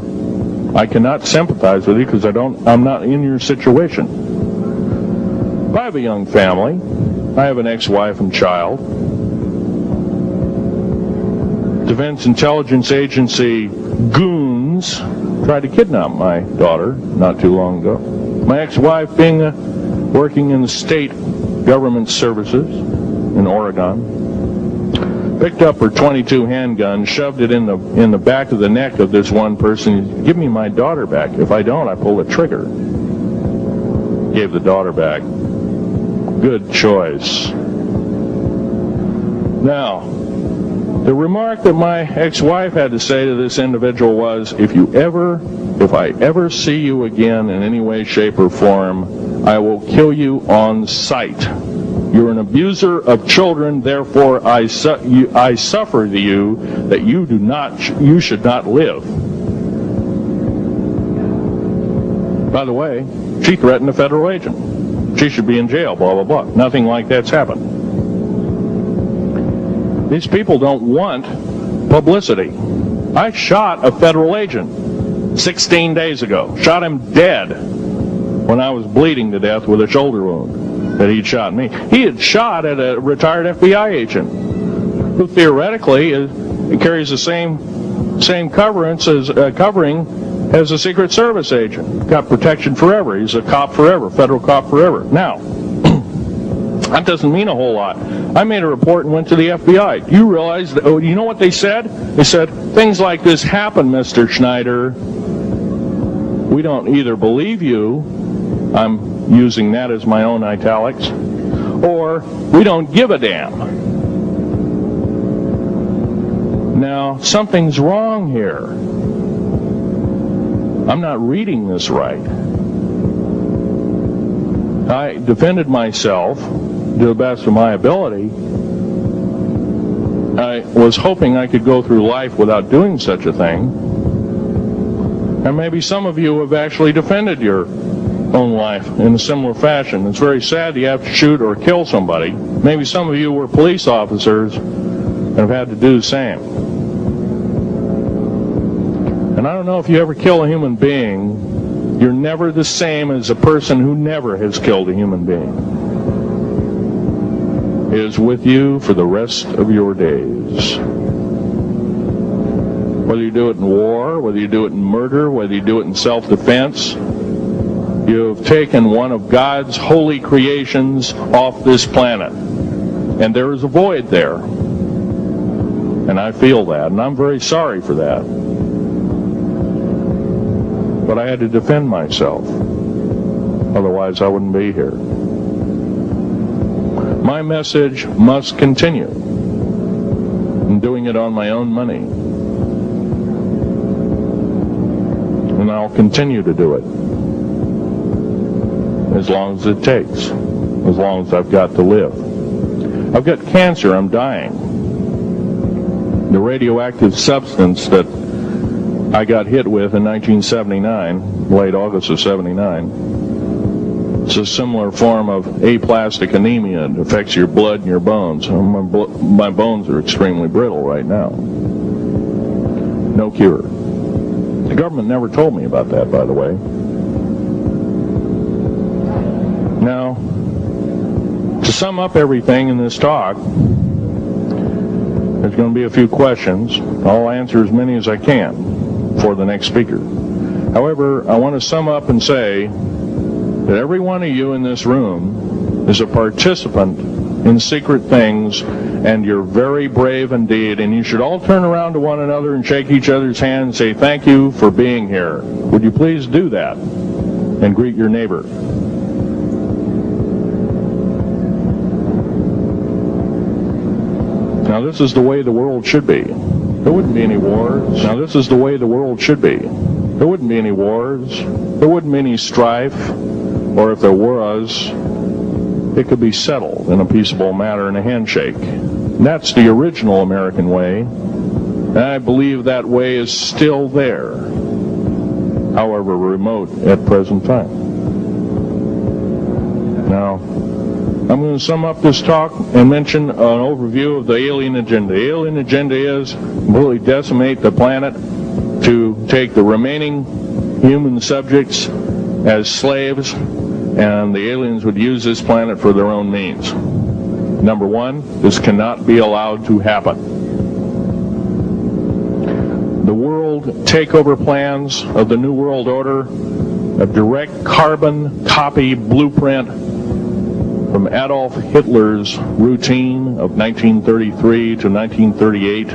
I cannot sympathize with you because I'm not in your situation. I have a young family. I have an ex-wife and child. Defense Intelligence Agency goons tried to kidnap my daughter not too long ago. My ex-wife, working in the state government services in Oregon, picked up her .22 handgun, shoved it in the back of the neck of this one person. Give me my daughter back. If I don't, I pull the trigger. Gave the daughter back. Good choice. Now, the remark that my ex-wife had to say to this individual was, if I ever see you again in any way, shape, or form, I will kill you on sight. You're an abuser of children, therefore I suffer to you that you should not live. By the way, she threatened a federal agent. She should be in jail, blah, blah, blah. Nothing like that's happened. These people don't want publicity. I shot a federal agent 16 days ago. Shot him dead when I was bleeding to death with a shoulder wound that he'd shot me. He had shot at a retired FBI agent who theoretically carries the same covering as a Secret Service agent. Got protection forever. He's a cop forever, federal cop forever. Now, that doesn't mean a whole lot. I made a report and went to the FBI. You realize that, you know what they said? They said, things like this happen, Mr. Schneider. We don't either believe you, I'm using that as my own italics, or we don't give a damn. Now, something's wrong here. I'm not reading this right. I defended myself to the best of my ability. I was hoping I could go through life without doing such a thing. And maybe some of you have actually defended your own life in a similar fashion. It's very sad you have to shoot or kill somebody. Maybe some of you were police officers and have had to do the same. And I don't know if you ever kill a human being, you're never the same as a person who never has killed a human being. It is with you for the rest of your days. Whether you do it in war, whether you do it in murder, whether you do it in self-defense, you have taken one of God's holy creations off this planet. And there is a void there. And I feel that, and I'm very sorry for that. But I had to defend myself. Otherwise, I wouldn't be here. My message must continue. I'm doing it on my own money. And I'll continue to do it. As long as it takes. As long as I've got to live. I've got cancer, I'm dying. The radioactive substance that I got hit with in 1979, late August of 79, it's a similar form of aplastic anemia. It affects your blood and your bones. My bones are extremely brittle right now. No cure. The government never told me about that, by the way. Now, to sum up everything in this talk, there's going to be a few questions. I'll answer as many as I can for the next speaker. However, I want to sum up and say that every one of you in this room is a participant in secret things, and you're very brave indeed, and you should all turn around to one another and shake each other's hand and say, thank you for being here. Would you please do that and greet your neighbor? Now, this is the way the world should be. There wouldn't be any wars. Now, this is the way the world should be. There wouldn't be any wars. There wouldn't be any strife. Or if there was, it could be settled in a peaceable manner in a handshake. And that's the original American way. And I believe that way is still there, however remote at present time. Now, I'm going to sum up this talk and mention an overview of the alien agenda. The alien agenda is completely decimate the planet, to take the remaining human subjects as slaves, and the aliens would use this planet for their own means. Number one, this cannot be allowed to happen. The world takeover plans of the New World Order, a direct carbon copy blueprint from Adolf Hitler's routine of 1933 to 1938,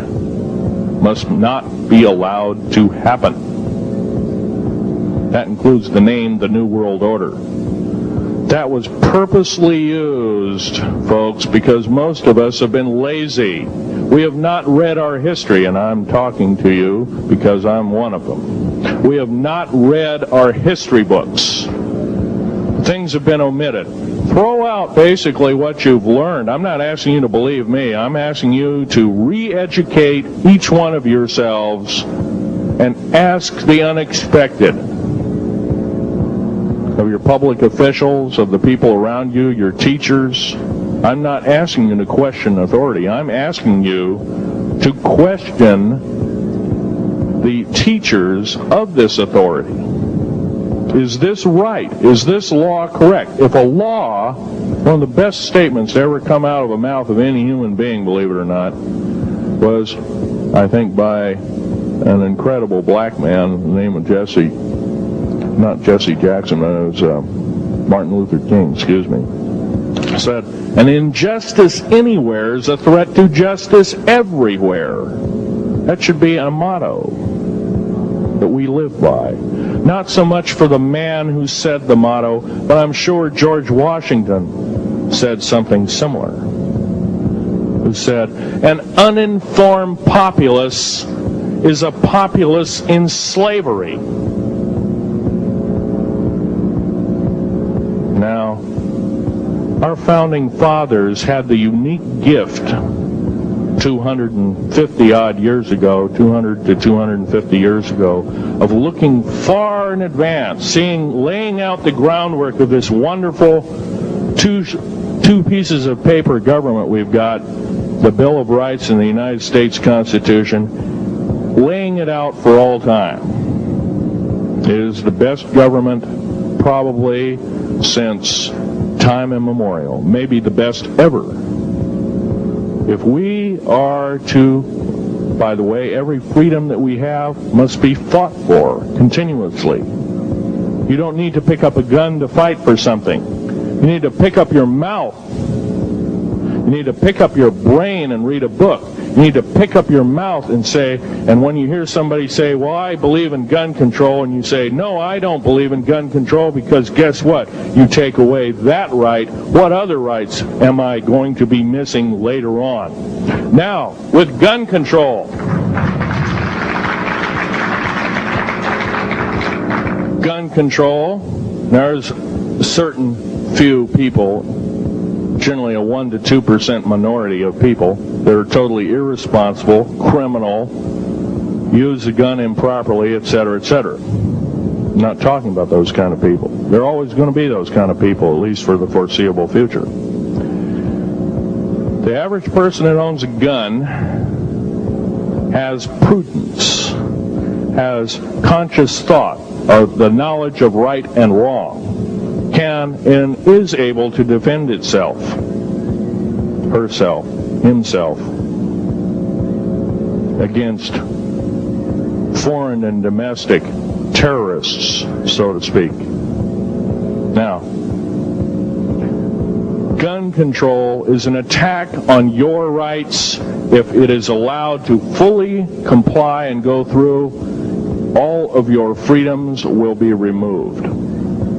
must not be allowed to happen. That includes the name, the New World Order. That was purposely used, folks, because most of us have been lazy. We have not read our history, and I'm talking to you because I'm one of them. We have not read our history books. Things have been omitted. Throw out basically what you've learned. I'm not asking you to believe me. I'm asking you to re-educate each one of yourselves and ask the unexpected of your public officials, of the people around you, your teachers. I'm not asking you to question authority. I'm asking you to question the teachers of this authority. Is this right? Is this law correct? If a law, one of the best statements to ever come out of the mouth of any human being, believe it or not, was, I think, by an incredible black man, the name of not Jesse Jackson, but it was Martin Luther King, excuse me, said, an injustice anywhere is a threat to justice everywhere. That should be a motto that we live by. Not so much for the man who said the motto, but I'm sure George Washington said something similar. Who said, an uninformed populace is a populace in slavery. Now, our founding fathers had the unique gift 250 odd years ago, 200 to 250 years ago, of looking far in advance, laying out the groundwork of this wonderful two pieces of paper government we've got, the Bill of Rights and the United States Constitution, laying it out for all time. It is the best government probably since time immemorial, maybe the best ever. If we are to, by the way, every freedom that we have must be fought for continuously. You don't need to pick up a gun to fight for something. You need to pick up your mouth. You need to pick up your brain and read a book. You need to pick up your mouth and say, and when you hear somebody say, well, I believe in gun control, and you say, no, I don't believe in gun control, because guess what? You take away that right. What other rights am I going to be missing later on? Now, with gun control. Gun control, there's certain few people, generally a 1 to 2% minority of people, that are totally irresponsible, criminal, use the gun improperly, etc., etc. I'm not talking about those kind of people. There are always going to be those kind of people, at least for the foreseeable future. The average person that owns a gun has prudence, has conscious thought of the knowledge of right and wrong, can and is able to defend itself, herself, himself, against foreign and domestic terrorists, so to speak. Now, gun control is an attack on your rights. If it is allowed to fully comply and go through, all of your freedoms will be removed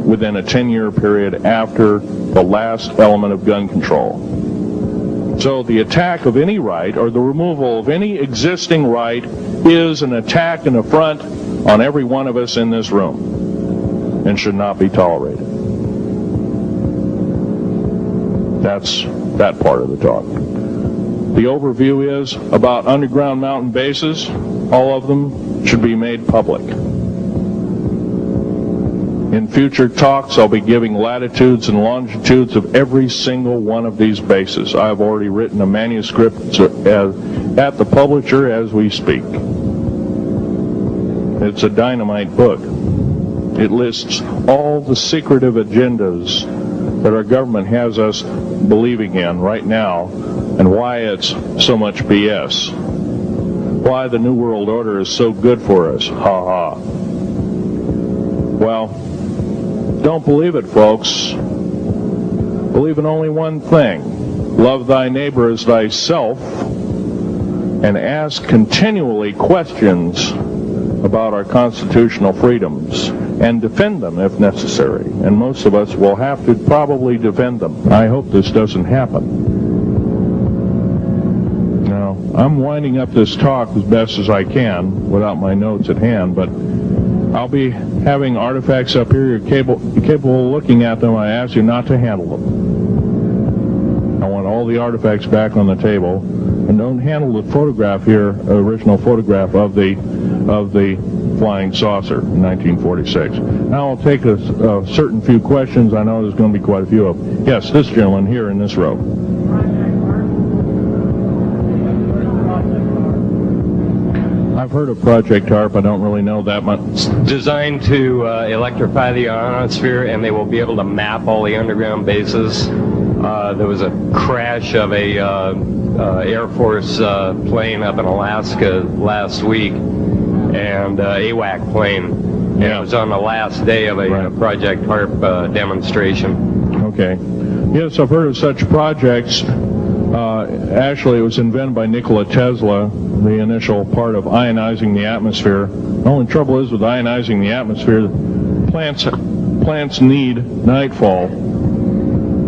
within a 10-year period after the last element of gun control. So the attack of any right or the removal of any existing right is an attack and affront on every one of us in this room and should not be tolerated. That's that part of the talk. The overview is about underground mountain bases. All of them should be made public. In future talks, I'll be giving latitudes and longitudes of every single one of these bases. I've already written a manuscript at the publisher as we speak. It's a dynamite book. It lists all the secretive agendas that our government has us believing in right now and why it's so much BS. Why the New World Order is so good for us. Ha ha. Well, don't believe it, folks. Believe in only one thing. Love thy neighbor as thyself, and ask continually questions about our constitutional freedoms, and defend them if necessary. And most of us will have to probably defend them. I hope this doesn't happen. Now, I'm winding up this talk as best as I can without my notes at hand, but I'll be having artifacts up here. You're capable of looking at them. I ask you not to handle them. I want all the artifacts back on the table, and don't handle the photograph here, original photograph of the flying saucer in 1946. Now I'll take a certain few questions. I know there's going to be quite a few of them. Yes, this gentleman here in this row. I've heard of Project HARP. I don't really know that much. It's designed to electrify the ionosphere, and they will be able to map all the underground bases. There was a crash of a Air Force plane up in Alaska last week, and AWAC plane. Yeah. It was on the last day of a Project HARP demonstration. Okay. Yes, I've heard of such projects. Actually, it was invented by Nikola Tesla, the initial part of ionizing the atmosphere. The only trouble is with ionizing the atmosphere, plants need nightfall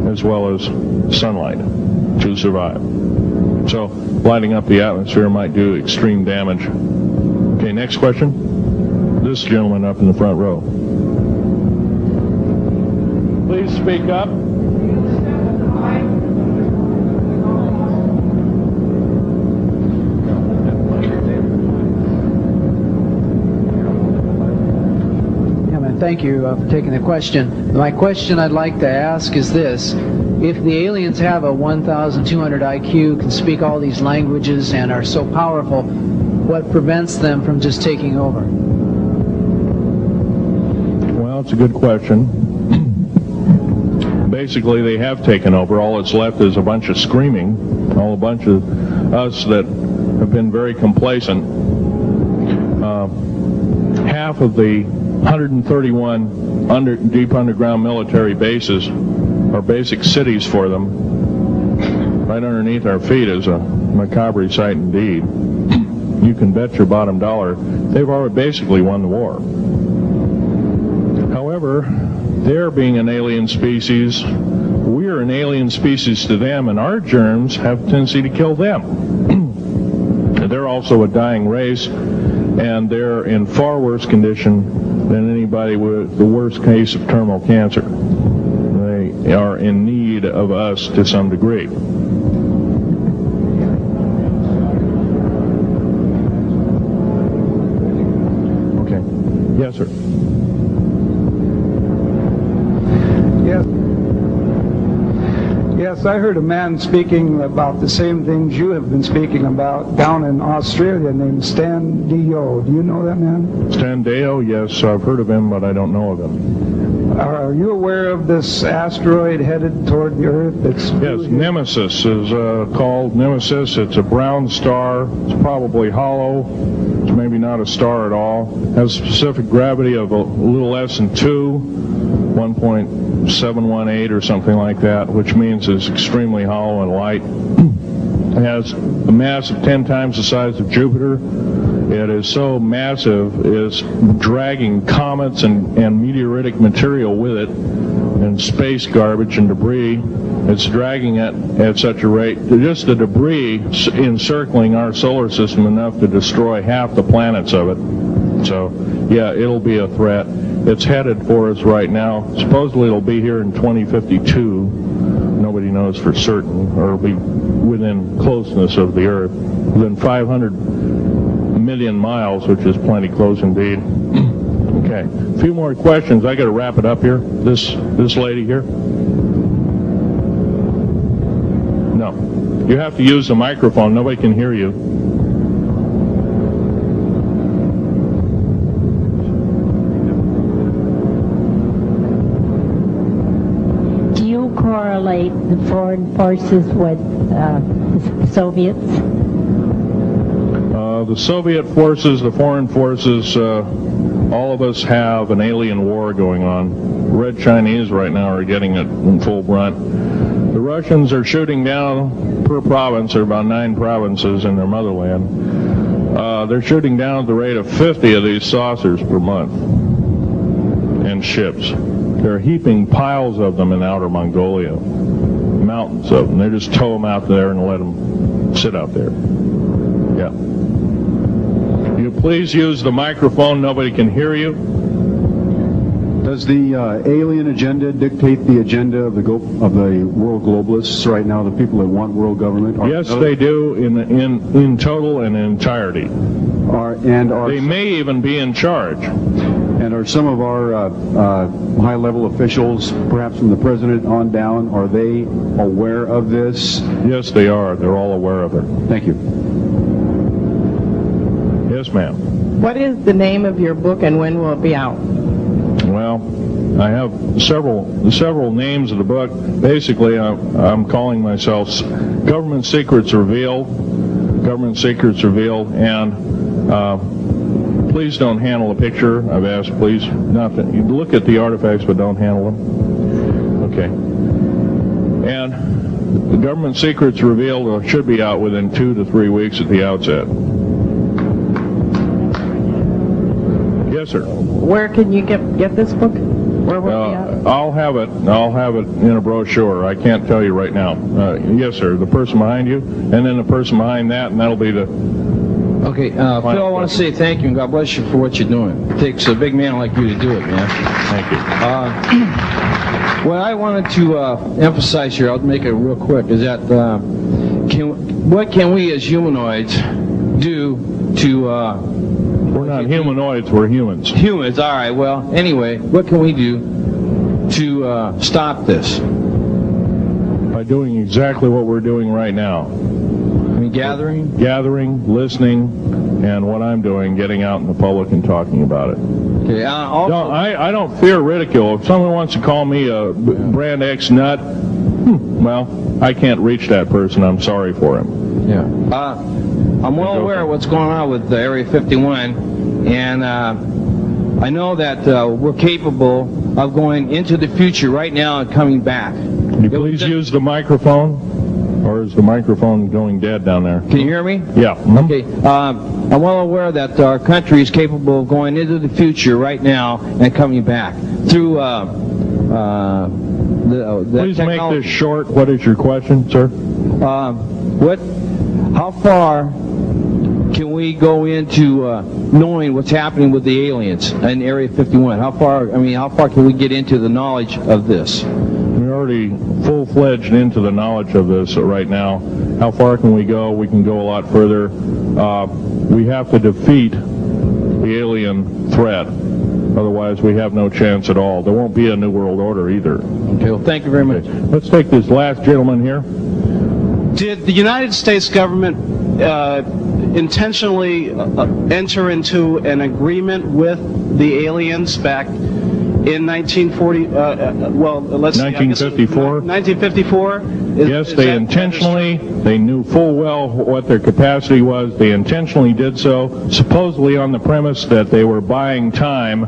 as well as sunlight to survive. So lighting up the atmosphere might do extreme damage. Okay, next question. This gentleman up in the front row. Please speak up. Thank you for taking the question. My question I'd like to ask is this. If the aliens have a 1,200 IQ, can speak all these languages, and are so powerful, what prevents them from just taking over? Well, it's a good question. Basically, they have taken over. All that's left is a bunch of screaming, a bunch of us that have been very complacent. Half of the 131 deep underground military bases are basic cities for them. Right underneath our feet is a macabre sight indeed. You can bet your bottom dollar they've already basically won the war. However, they're being an alien species. We're an alien species to them, and our germs have a tendency to kill them. They're also a dying race, and they're in far worse condition than anybody with the worst case of terminal cancer. They are in need of us to some degree. Okay. Yes, sir. Yes, I heard a man speaking about the same things you have been speaking about down in Australia named Stan Deyo. Do you know that man? Stan Deyo, yes, I've heard of him, but I don't know of him. Are you aware of this asteroid headed toward the Earth? Yes, Nemesis is called Nemesis. It's a brown star. It's probably hollow. It's maybe not a star at all. Has a specific gravity of a little less than 1.718 or something like that, which means it's extremely hollow and light. It has a mass of 10 times the size of Jupiter. It is so massive, it's dragging comets and meteoritic material with it, and and space garbage and debris. It's dragging it at such a rate. Just the debris encircling our solar system enough to destroy half the planets of it. So, yeah, it'll be a threat. It's headed for us right now. Supposedly it'll be here in 2052. Nobody knows for certain, or it'll be within closeness of the Earth, within 500 million miles, which is plenty close indeed. Okay, a few more questions. I got to wrap it up here. This lady here. No, you have to use the microphone. Nobody can hear you. Do you correlate the foreign forces with the Soviets? The Soviet forces, the foreign forces, all of us have an alien war going on. Red Chinese right now are getting it in full brunt. The Russians are shooting down per province. There are about 9 provinces in their motherland. They're shooting down at the rate of 50 of these saucers per month and ships. They're heaping piles of them in outer Mongolia, mountains of them. They just tow them out there and let them sit out there. Yeah. You please use the microphone. Nobody can hear you. Does the alien agenda dictate the agenda of the world globalists right now? The people that want world government? Yes, they do in total and entirety. They may even be in charge. And are some of our high-level officials, perhaps from the president on down, are they aware of this? Yes, they are. They're all aware of it. Thank you. Yes, ma'am. What is the name of your book and when will it be out? Well, I have several names of the book. Basically, I'm calling myself Government Secrets Revealed. Government Secrets Revealed, and please don't handle a picture. I've asked, please, not to, you look at the artifacts, but don't handle them. Okay. And the Government Secrets Revealed should be out within 2 to 3 weeks at the outset. Yes, sir. Where can you get this book? Where will it be out? I'll have it in a brochure. I can't tell you right now. Yes, sir. The person behind you, and then the person behind that, and that'll be the... Okay, Phil, I want to say thank you and God bless you for what you're doing. It takes a big man like you to do it, man. Thank you. What I wanted to emphasize here, I'll make it real quick, is that what can we as humanoids do to... we're not humanoids, we're humans. Humans, all right. Well, anyway, what can we do to stop this? By doing exactly what we're doing right now. I mean, gathering, listening, and what I'm doing, getting out in the public and talking about it. Okay. Also, I don't fear ridicule. If someone wants to call me a brand X nut, well, I can't reach that person. I'm sorry for him. Yeah. I'm well aware of what's going on with Area 51, and I know that we're capable of going into the future right now and coming back. Can you please use the microphone? Or is the microphone going dead down there? Can you hear me? Yeah. Okay. I'm well aware that our country is capable of going into the future right now and coming back through the Please technology. make this short. What is your question, sir? How far can we go into knowing what's happening with the aliens in Area 51? How far can we get into the knowledge of this? We're already full-fledged into the knowledge of this right now. How far can we go? We can go a lot further. We have to defeat the alien threat. Otherwise, we have no chance at all. There won't be a new world order either. Okay, well, thank you very much. Let's take this last gentleman here. Did the United States government intentionally enter into an agreement with the aliens back in 1954? 1954? Yes, they intentionally, they knew full well what their capacity was. They intentionally did so, supposedly on the premise that they were buying time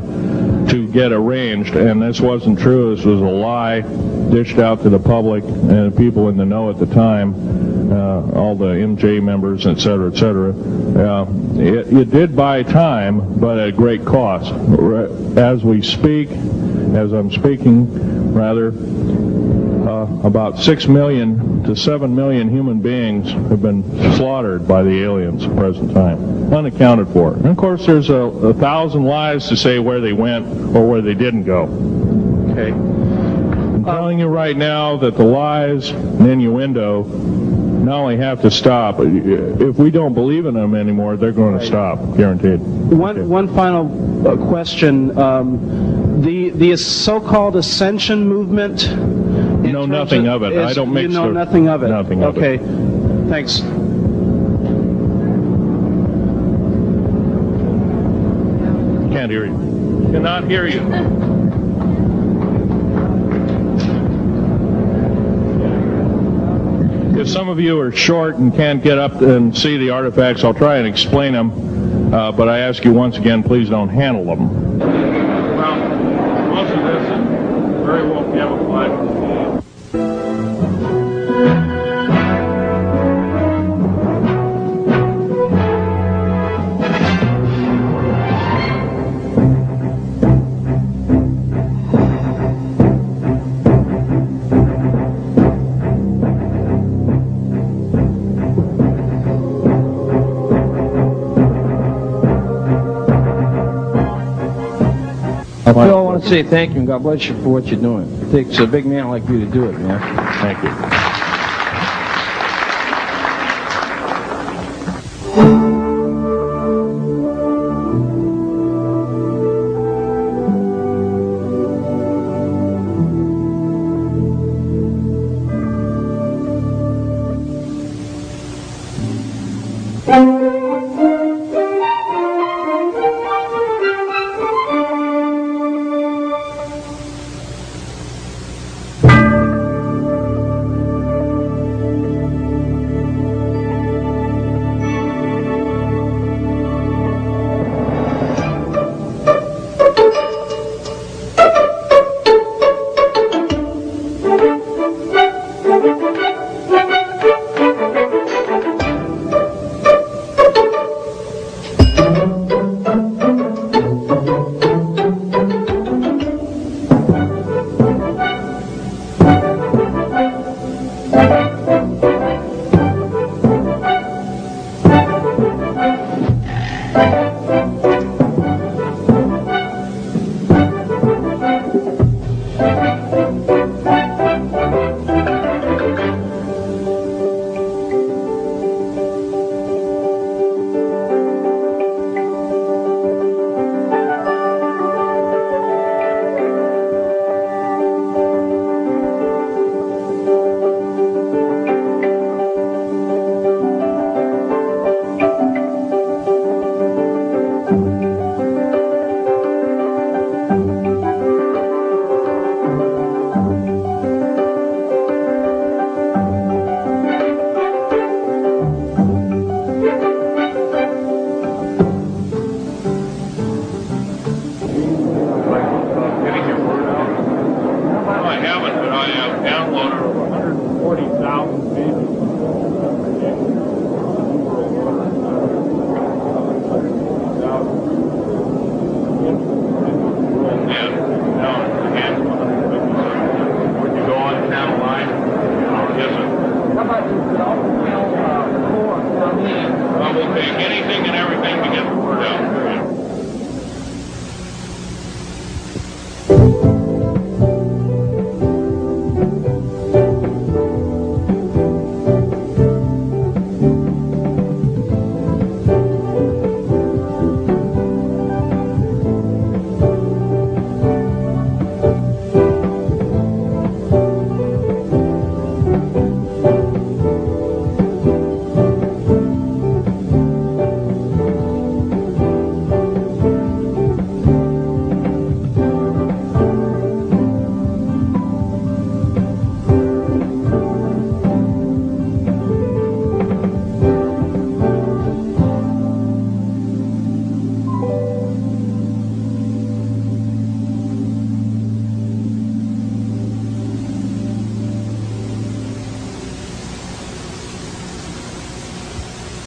to get arranged, and this wasn't true. This was a lie dished out to the public and people in the know at the time, all the MJ members, et cetera, et cetera. It did buy time, but at great cost. As we speak, as I'm speaking, rather, about 6 million to 7 million human beings have been slaughtered by the aliens at the present time, unaccounted for. And of course, there's 1,000 lies to say where they went or where they didn't go. Okay. I'm telling you right now that the lies and innuendo not only have to stop, if we don't believe in them anymore, they're going to stop, guaranteed. One final question. The so-called ascension movement. Know nothing of it. I don't mix. You know nothing of it. Nothing of it. Okay. Thanks. Can't hear you. Cannot hear you. If some of you are short and can't get up and see the artifacts, I'll try and explain them. But I ask you once again, please don't handle them. Well, most of this is very well camouflaged. Phil, I want to say thank you and God bless you for what you're doing. It takes a big man like you to do it, man. Thank you.